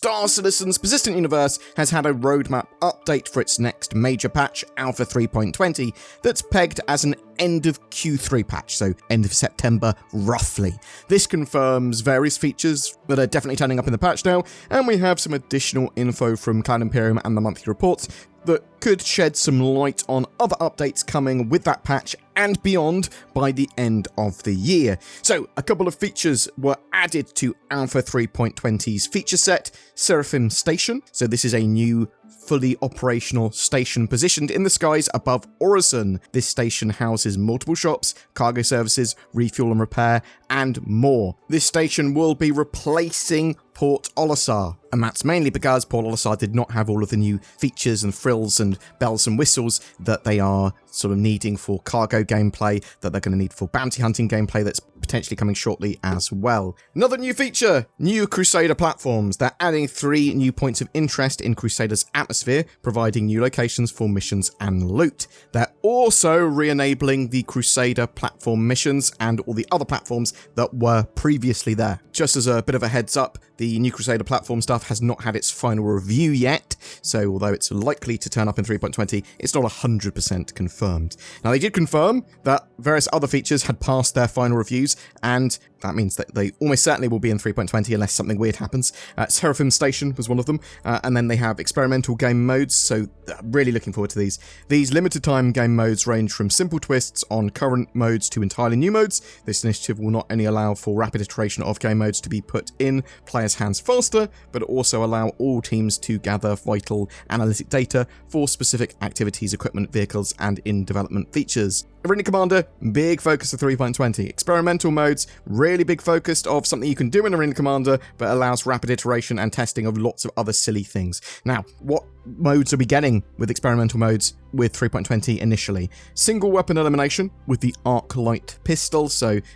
Star Citizen's Persistent Universe has had a roadmap update for its next major patch, Alpha 3.20, that's pegged as an end of Q3 patch, so end of September, roughly. This confirms various features that are definitely turning up in the patch now, and we have some additional info from Cloud Imperium and the monthly reports that could shed some light on other updates coming with that patch and beyond by the end of the year. So, a couple of features were added to Alpha 3.20's feature set, Seraphim Station. So this is a new fully operational station positioned in the skies above Orison. This station houses multiple shops, cargo services, refuel and repair, and more. This station will be replacing Port Olisar, and that's mainly because Port Olisar did not have all of the new features and frills and bells and whistles that they are sort of needing for cargo gameplay, that they're going to need for bounty hunting gameplay that's potentially coming shortly as well. Another new feature, new Crusader platforms. They're adding 3 new points of interest in Crusader's atmosphere, providing new locations for missions and loot. They're also re-enabling the Crusader platform missions and all the other platforms that were previously there. Just as a bit of a heads up, the new Crusader platform stuff has not had its final review yet, so although it's likely to turn up in 3.20, it's not 100% confirmed. Now, they did confirm that various other features had passed their final reviews, and that means that they almost certainly will be in 3.20 unless something weird happens. Seraphim Station was one of them, and then they have experimental game modes, so really looking forward to these. These limited time game modes range from simple twists on current modes to entirely new modes. This initiative will not only allow for rapid iteration of game modes to be put in players' hands faster, but also allow all teams to gather vital analytic data for specific activities, equipment, vehicles, and in-development features. Arena Commander, big focus of 3.20. Experimental modes, really big focus of something you can do in Arena Commander, but allows rapid iteration and testing of lots of other silly things. Now, what modes are we getting with experimental modes with 3.20 initially? Single weapon elimination with the arc light pistol,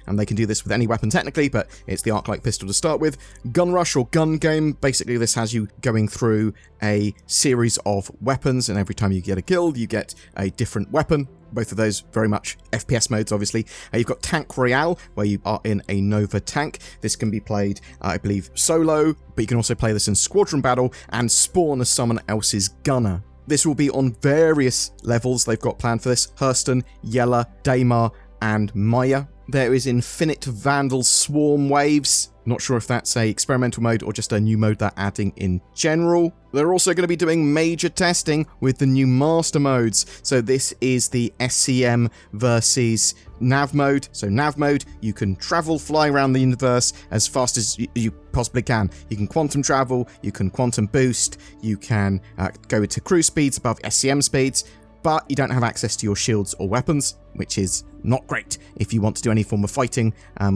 and they can do this with any weapon technically, but it's the arc light pistol to start with. Gun rush or gun game, basically this has you going through a series of weapons, and every time you get a kill, you get a different weapon. Both of those very much FPS modes, obviously. You've got Tank Royale, where you are in a Nova tank. This can be played, I believe, solo, but you can also play this in Squadron battle and spawn as someone else's gunner. This will be on various levels they've got planned for this. Hurston, Yella, Daymar, and Maya. There is Infinite Vandal Swarm Waves. Not sure if that's a experimental mode or just a new mode they're adding in general. They're also going to be doing major testing with the new master modes. So this is the SCM versus Nav mode. So Nav mode, you can fly around the universe as fast as you possibly can. You can quantum travel, you can quantum boost, you can go to cruise speeds above SCM speeds, but you don't have access to your shields or weapons, which is not great if you want to do any form of fighting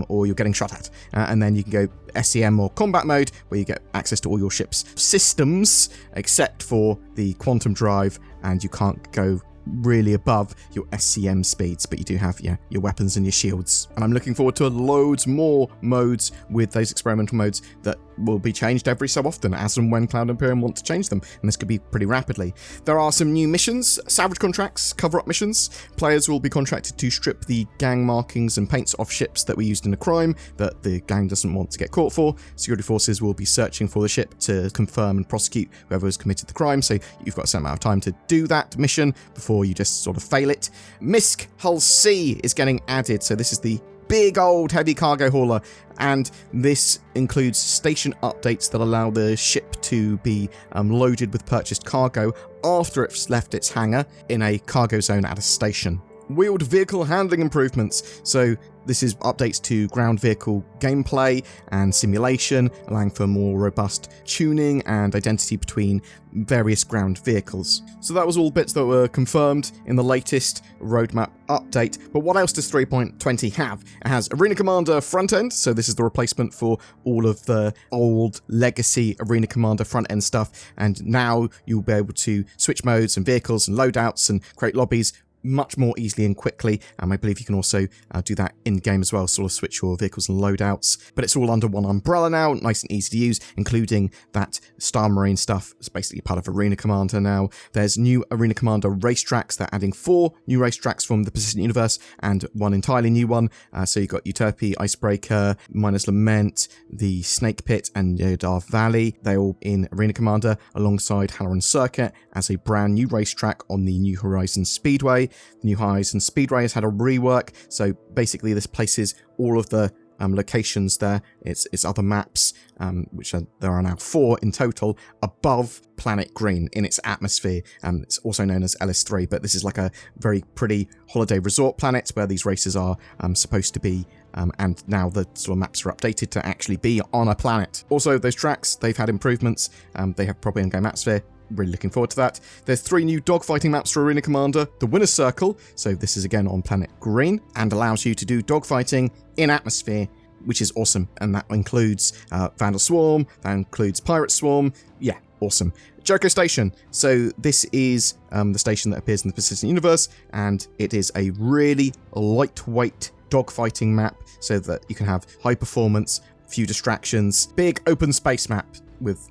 or you're getting shot at. And then you can go SCM or combat mode, where you get access to all your ship's systems, except for the quantum drive, and you can't go really above your SCM speeds, but you do have your weapons and your shields. And I'm looking forward to loads more modes with those experimental modes that will be changed every so often, as and when Cloud Imperium want to change them, and this could be pretty rapidly. There are some new missions, salvage contracts, cover-up missions. Players will be contracted to strip the gang markings and paints off ships that were used in a crime that the gang doesn't want to get caught for. Security forces will be searching for the ship to confirm and prosecute whoever has committed the crime, so you've got a certain amount of time to do that mission before you just sort of fail it. Misk Hull C is getting added, so this is the big old heavy cargo hauler, and this includes station updates that allow the ship to be loaded with purchased cargo after it's left its hangar in a cargo zone at a station. Wheeled vehicle handling improvements, so this is updates to ground vehicle gameplay and simulation, allowing for more robust tuning and identity between various ground vehicles. So that was all bits that were confirmed in the latest roadmap update. But what else does 3.20 have? It has Arena Commander front end, so this is the replacement for all of the old legacy Arena Commander front end stuff, and now you'll be able to switch modes and vehicles and loadouts and create lobbies much more easily and quickly. I believe you can also do that in-game as well, sort of switch your vehicles and loadouts. But it's all under one umbrella now, nice and easy to use, including that Star Marine stuff. It's basically part of Arena Commander now. There's new Arena Commander racetracks. They're adding 4 new racetracks from the Persistent Universe and one entirely new one. So you've got Utopi, Icebreaker, Miner's Lament, the Snake Pit, and Yodar Valley. They're all in Arena Commander alongside Halloran Circuit as a brand new racetrack on the New Horizons Speedway. The New Horizons Speedway has had a rework, so basically this places all of the locations there, its other maps, there are now 4 in total, above Planet Green in its atmosphere. It's also known as LS3, but this is like a very pretty holiday resort planet where these races are supposed to be, and now the sort of maps are updated to actually be on a planet. Also, those tracks, they've had improvements. They have probably in-game atmosphere. Really looking forward to that. There's 3 new dogfighting maps for Arena Commander. The Winner's Circle, so this is again on Planet Green, and allows you to do dogfighting in atmosphere, which is awesome. And that includes Vandal Swarm, that includes Pirate Swarm. Yeah, awesome. Jericho Station. So this is the station that appears in the Persistent Universe, and it is a really lightweight dogfighting map so that you can have high performance, few distractions, big open space map with,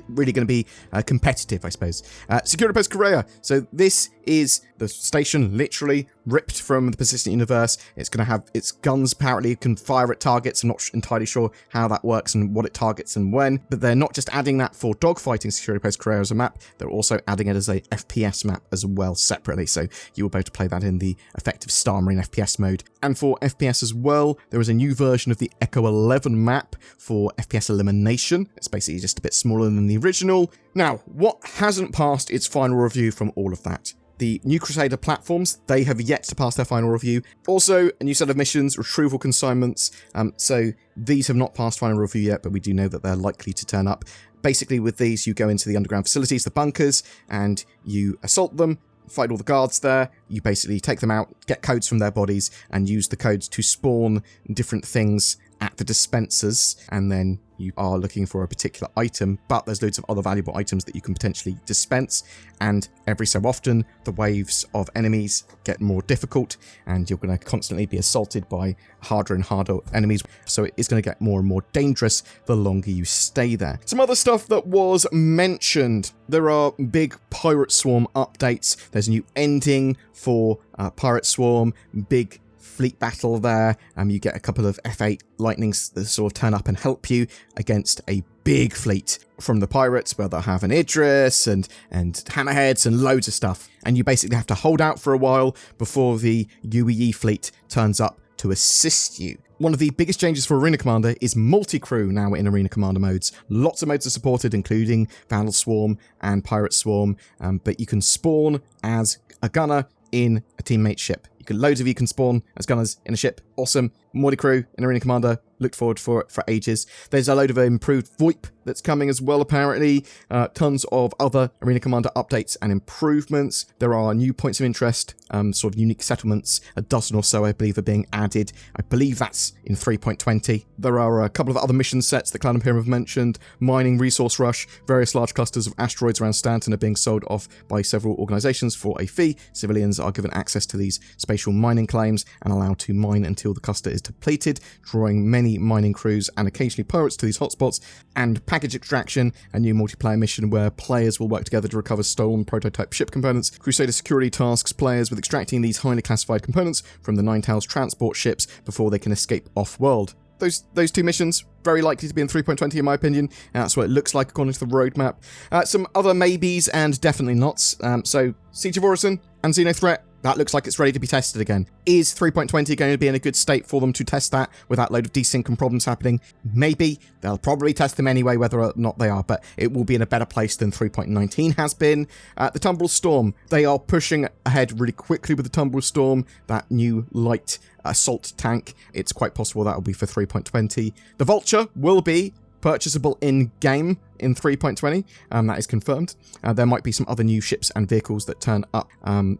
really going to be competitive, I suppose. Security Post Correa. So this is the station literally ripped from the Persistent Universe. It's going to have its guns apparently can fire at targets. I'm not entirely sure how that works and what it targets and when, but they're not just adding that for dogfighting Security Post Correa as a map, they're also adding it as a FPS map as well separately, so you will be able to play that in the effective Star Marine FPS mode. And for FPS as well, there is a new version of the Echo 11 map for FPS elimination. It's basically just a bit smaller than the original. Now, what hasn't passed its final review from all of that? The new Crusader platforms, they have yet to pass their final review. Also, a new set of missions, retrieval consignments. So these have not passed final review yet, but we do know that they're likely to turn up. Basically, with these, you go into the underground facilities, the bunkers, and you assault them, fight all the guards there. You basically take them out, get codes from their bodies, and use the codes to spawn different things at the dispensers, and then you are looking for a particular item, but there's loads of other valuable items that you can potentially dispense, and every so often the waves of enemies get more difficult, and you're going to constantly be assaulted by harder and harder enemies, so it is going to get more and more dangerous the longer you stay there. Some other stuff that was mentioned: there are big Pirate Swarm updates. There's a new ending for Pirate Swarm, big fleet battle there. You get a couple of F8 lightnings that sort of turn up and help you against a big fleet from the pirates, where they'll have an Idris and hammerheads and loads of stuff. And you basically have to hold out for a while before the UEE fleet turns up to assist you. One of the biggest changes for Arena Commander is multi-crew now in Arena Commander modes. Lots of modes are supported, including Vandal Swarm and Pirate Swarm, but you can spawn as a gunner in a teammate ship. Loads of you can spawn as gunners in a ship. Awesome. Multi-crew in Arena Commander. Looked forward for it for ages. There's a load of improved VoIP that's coming as well, apparently. Tons of other Arena Commander updates and improvements. There are new points of interest, sort of unique settlements. A dozen or so, I believe, are being added. I believe that's in 3.20. There are a couple of other mission sets that Cloud Imperium have mentioned. Mining Resource Rush. Various large clusters of asteroids around Stanton are being sold off by several organizations for a fee. Civilians are given access to these spatial mining claims and allowed to mine until the cluster is depleted, drawing many mining crews and occasionally pirates to these hotspots. And Package Extraction, a new multiplayer mission where players will work together to recover stolen prototype ship components. Crusader Security tasks players with extracting these highly classified components from the Ninetales transport ships before they can escape off-world. Those 2 missions, very likely to be in 3.20 in my opinion. That's what it looks like according to the roadmap. Some other maybes and definitely nots. So Siege of Orison and Xeno Threat, that looks like it's ready to be tested again. Is 3.20 going to be in a good state for them to test that without a load of desync and problems happening? Maybe. They'll probably test them anyway, whether or not they are, but it will be in a better place than 3.19 has been. The Tumbrel Storm, they are pushing ahead really quickly with the Tumbrel Storm, that new light assault tank. It's quite possible that will be for 3.20. The Vulture will be purchasable in-game in 3.20. That is confirmed. There might be some other new ships and vehicles that turn up.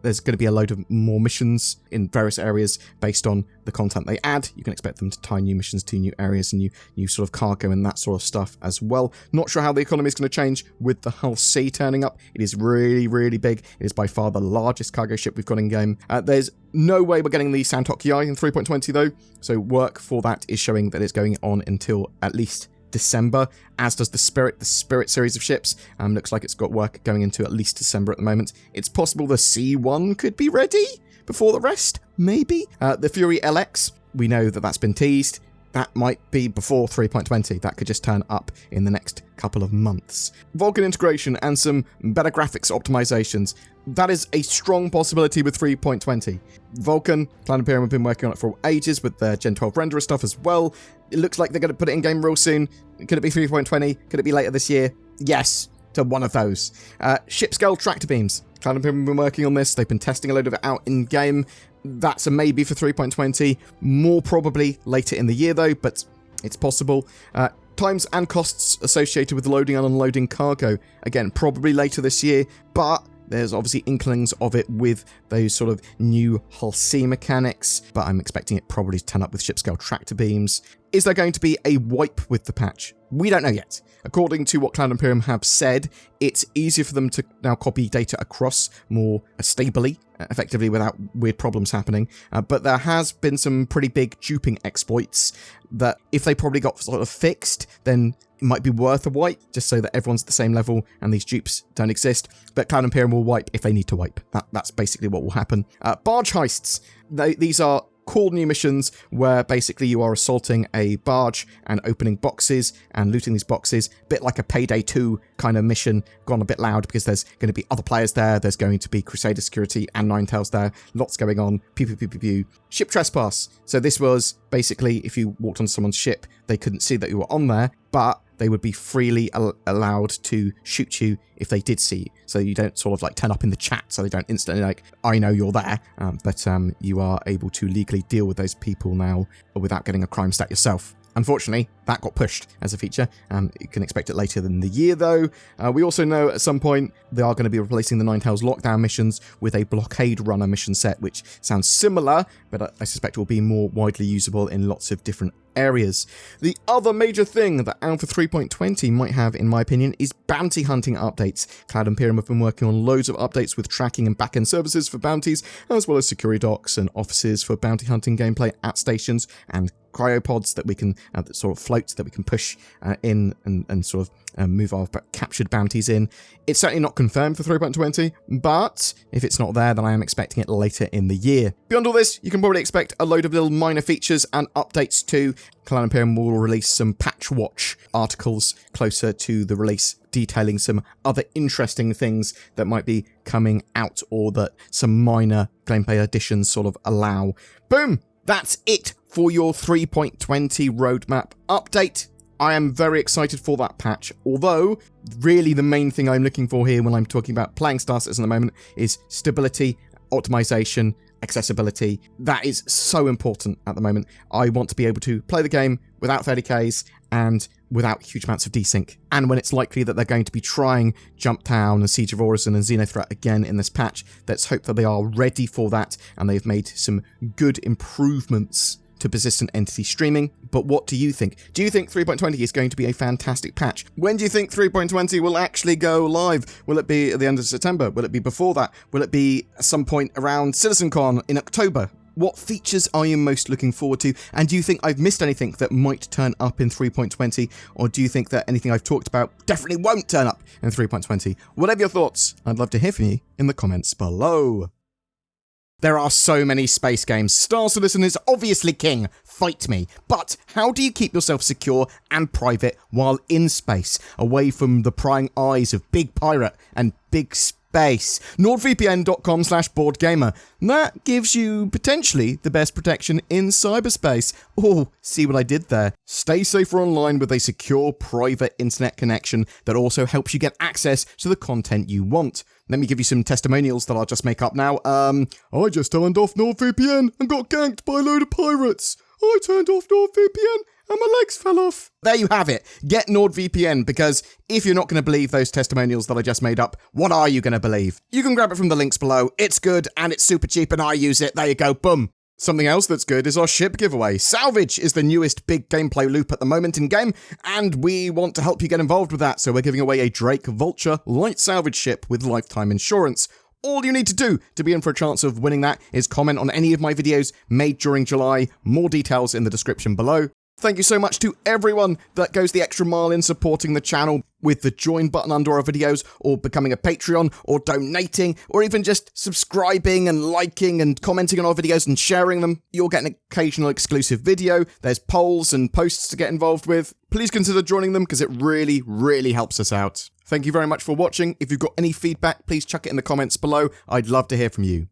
There's going to be a load of more missions in various areas based on the content they add. You can expect them to tie new missions to new areas and new sort of cargo and that sort of stuff as well. Not sure how the economy is going to change with the Hull C turning up. It is really, really big. It is by far the largest cargo ship we've got in game. There's no way we're getting the Santok in 3.20 though, so work for that is showing that it's going on until at least December, as does the Spirit series of ships. Looks like it's got work going into at least December at the moment. It's possible the C1 could be ready before the rest, maybe. The Fury LX, we know that that's been teased. That might be before 3.20. That could just turn up in the next couple of months. Vulcan integration and some better graphics optimizations. That is a strong possibility with 3.20. Vulcan, Cloud Imperium have been working on it for ages with their Gen 12 renderer stuff as well. It looks like they're going to put it in game real soon. Could it be 3.20? Could it be later this year? Yes, to one of those. Ship scale tractor beams. Cloud Imperium have been working on this. They've been testing a load of it out in game. That's a maybe for 3.20. More probably later in the year though, but it's possible. Times and costs associated with loading and unloading cargo. Again, probably later this year, but there's obviously inklings of it with those sort of new Hull C mechanics, but I'm expecting it probably to turn up with ship scale tractor beams. Is there going to be a wipe with the patch? We don't know yet. According to what Cloud Imperium have said, it's easier for them to now copy data across more stably, effectively without weird problems happening. But there has been some pretty big duping exploits that if they probably got sort of fixed, then it might be worth a wipe, just so that everyone's at the same level and these dupes don't exist. But Cloud Imperium will wipe if they need to wipe. That's basically what will happen. Barge heists. These are cool new missions where basically you are assaulting a barge and opening boxes and looting these boxes, a bit like a Payday 2 kind of mission, gone a bit loud because there's going to be other players there, there's going to be Crusader security and Ninetales there, lots going on, pew pew pew pew pew. Ship trespass. So this was basically if you walked on someone's ship, they couldn't see that you were on there, but they would be freely allowed to shoot you if they did see you. So you don't sort of like turn up in the chat, so they don't instantly like, I know you're there, but you are able to legally deal with those people now without getting a crime stat yourself. Unfortunately, that got pushed as a feature. You can expect it later in the year, though. We also know at some point they are going to be replacing the Ninetales lockdown missions with a blockade runner mission set, which sounds similar, but I suspect will be more widely usable in lots of different areas. The other major thing that Alpha 3.20 might have, in my opinion, is bounty hunting updates. Cloud Imperium have been working on loads of updates with tracking and backend services for bounties, as well as security docks and offices for bounty hunting gameplay at stations, and cryopods that we can that sort of float that we can push in and sort of move our captured bounties in. It's certainly not confirmed for 3.20, but if it's not there, then I am expecting it later in the year. Beyond all this, you can probably expect a load of little minor features and updates too. Cloud Imperium will release some patch watch articles closer to the release, detailing some other interesting things that might be coming out or that some minor gameplay additions sort of allow. Boom! That's it for your 3.20 roadmap update. I am very excited for that patch, although really the main thing I'm looking for here when I'm talking about playing Star Citizen at the moment is stability, optimization, accessibility. That is so important at the moment. I want to be able to play the game without 30Ks and without huge amounts of desync. And when it's likely that they're going to be trying Jumptown and Siege of Orison and Xenothreat again in this patch, let's hope that they are ready for that and they've made some good improvements to persistent entity streaming. But what do you think? Do you think 3.20 is going to be a fantastic patch? When do you think 3.20 will actually go live? Will it be at the end of September? Will it be before that? Will it be at some point around CitizenCon in October? What features are you most looking forward to? And do you think I've missed anything that might turn up in 3.20? Or do you think that anything I've talked about definitely won't turn up in 3.20? Whatever your thoughts, I'd love to hear from you in the comments below. There are so many space games. Star Citizen is obviously king. Fight me. But how do you keep yourself secure and private while in space, away from the prying eyes of Big Pirate and Big Space? NordVPN.com/BoredGamer. That gives you potentially the best protection in cyberspace. Oh, see what I did there? Stay safer online with a secure private internet connection that also helps you get access to the content you want. Let me give you some testimonials that I'll just make up now. I just turned off NordVPN and got ganked by a load of pirates. I turned off NordVPN and my legs fell off. There you have it. Get NordVPN, because if you're not going to believe those testimonials that I just made up, what are you going to believe? You can grab it from the links below. It's good and it's super cheap and I use it. There you go. Boom. Something else that's good is our ship giveaway. Salvage is the newest big gameplay loop at the moment in game, and we want to help you get involved with that, so we're giving away a Drake Vulture light salvage ship with lifetime insurance. All you need to do to be in for a chance of winning that is comment on any of my videos made during July. More details in the description below. Thank you so much to everyone that goes the extra mile in supporting the channel with the join button under our videos, or becoming a Patreon, or donating, or even just subscribing and liking and commenting on our videos and sharing them. You'll get an occasional exclusive video. There's polls and posts to get involved with. Please consider joining them, because it really, really helps us out. Thank you very much for watching. If you've got any feedback, please chuck it in the comments below. I'd love to hear from you.